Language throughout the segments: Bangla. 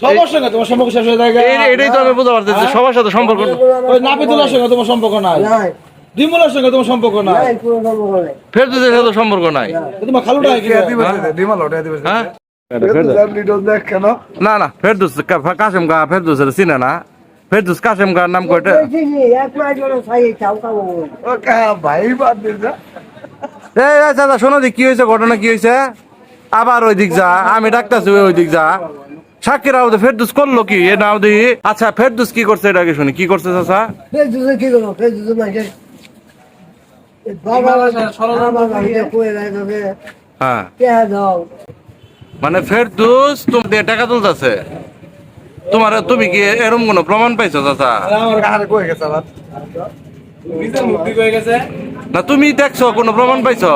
সবার সঙ্গে তোমার সম্পর্ক শেষ হয়ে যায়। এটাই তো আমি বুঝতে পারতেছি, সবার সাথে সম্পর্ক। ওই নাপিতুলের সঙ্গে তোমার সম্পর্ক নাই, ডিমুলের সঙ্গে তোমার সম্পর্ক নাই, ফেরদৌসের সাথে সম্পর্ক নাই। তোমার খালুটা কি হ্যাঁ কেন না না, ফেরদৌস কাশেম গা ফেরদৌসের চিনে না। ফেরদৌস কাশেম গার নাম কয়টা? ভাই বাদ দিন যা। এই দাদা শোনো দি, কি হয়েছে, ঘটনা কি হয়েছে? আবার ওই দিক যা, আমি ডাকতেছি ওই দিক যা। সাক্ষীর আওদে ফেরদৌস করলো কি এ নাও দি। আচ্ছা ফেরদৌস কি করছে এটা আগে শুনি, কি করছে চাচা? হ্যাঁ মানে ফেরদৌস তোমাদের টাকা তুলতেছে তোমার, তুমি কি এরকম কোনো প্রমাণ পাইছো চাচা? আমার কারে কই গেছে আবার নিজের মুক্তি হয়ে গেছে। না তুমি দেখছো কোনো প্রমাণ পাইছো?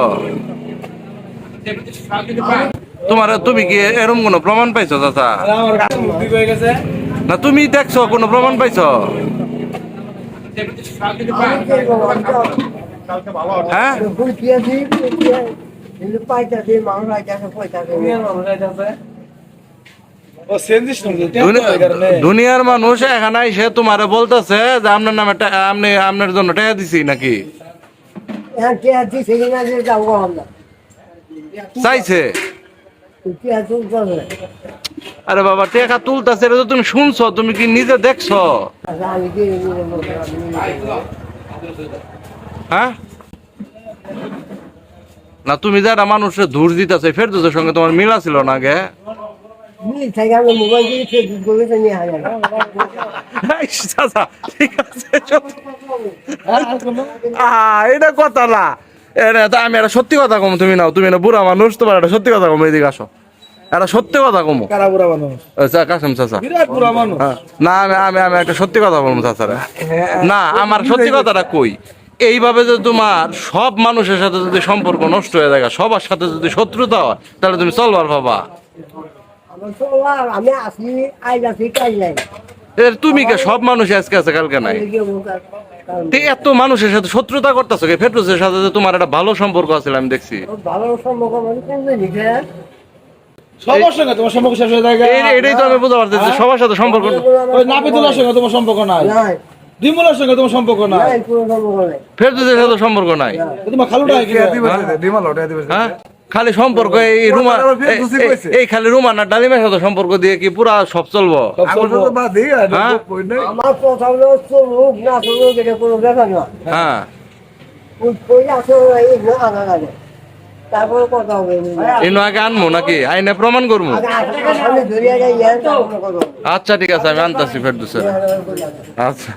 তোমার তুমি কি এরকম কোনো প্রমাণ পাইছো চাচা? আমার মুক্তি হয়ে গেছে। না তুমি দেখছো কোনো প্রমাণ পাইছো? হ্যাঁ ও সেন্দিস দুনিয়ার মানুষ এখানে এসে তোমারে বলতেছে যে আপনার নামে আপনি আপনার জন্য টাকা দিছি নাকি চাইছে? আরে বাবা টাকা তুলতেছে, এটা তো তুমি শুনছো, তুমি কি নিজে দেখছো? হ্যাঁ না তুমি যারা মানুষের ধূর দিতেছে ফেরদৌসের সঙ্গে তোমার মিলা ছিল না আগে? চাচা, ঠিক আছে, এটা কথা না। আমি একটা সত্যি কথা কম, তুমি নাও, তুমি না বুড়া মানুষ, তোমার একটা সত্যি কথা কম, এদিকে আসো, একটা সত্যি কথা কমো। কারা বুড়া মানুষ? কাসেম চাচা, বিরাট বুড়া মানুষ। না আমি আমি একটা সত্যি কথা বলবো চাচারা। না আমার সত্যি কথাটা কই, এইভাবে যদি তোমার সব মানুষের সাথে যদি সম্পর্ক নষ্ট হয়ে যায়, সবার সাথে যদি শত্রুতা হয়, তাহলে তুমি চলবার বাবা। আমি আসি আজ আছি কাজ নাই। তুমি কে সব মানুষ আজকে আছে কালকে নাই? এত মানুষের সাথে শত্রুতা করতেছো কে? ফেরদৌসের সাথে যে তোমার একটা ভালো সম্পর্ক আছে আমি দেখছি। ভালো সম্পর্ক মানে কোন দিকে? সবার সঙ্গে তোমার সম্পর্ক শেষ হয়ে যায়। এটাই তো আমি বুঝতে পারতেছি, সবার সাথে সম্পর্ক। ওই নাপিতুলের সঙ্গে তোমার সম্পর্ক নাই, ডিমুলের সঙ্গে তোমার সম্পর্ক নাই, ফেরদৌসের সাথে সম্পর্ক নাই। তোমার খালুটা কি হ্যাঁ খালি সম্পর্ক এই রুমা, এই খালি রুমা না ডালিমের সাথে সম্পর্ক দিয়ে কি পুরা সব চলবো? আমার কথা হলো চলুক না চলুক এটা কোনো ব্যাপার না। হ্যাঁ তারপরে কথা হবে। এনে আগে আনবো নাকি আইনে প্রমাণ করবো? আমি ধরিয়া যাই। আচ্ছা ঠিক আছে, আমি আনতাছি ফেরদৌসের। আচ্ছা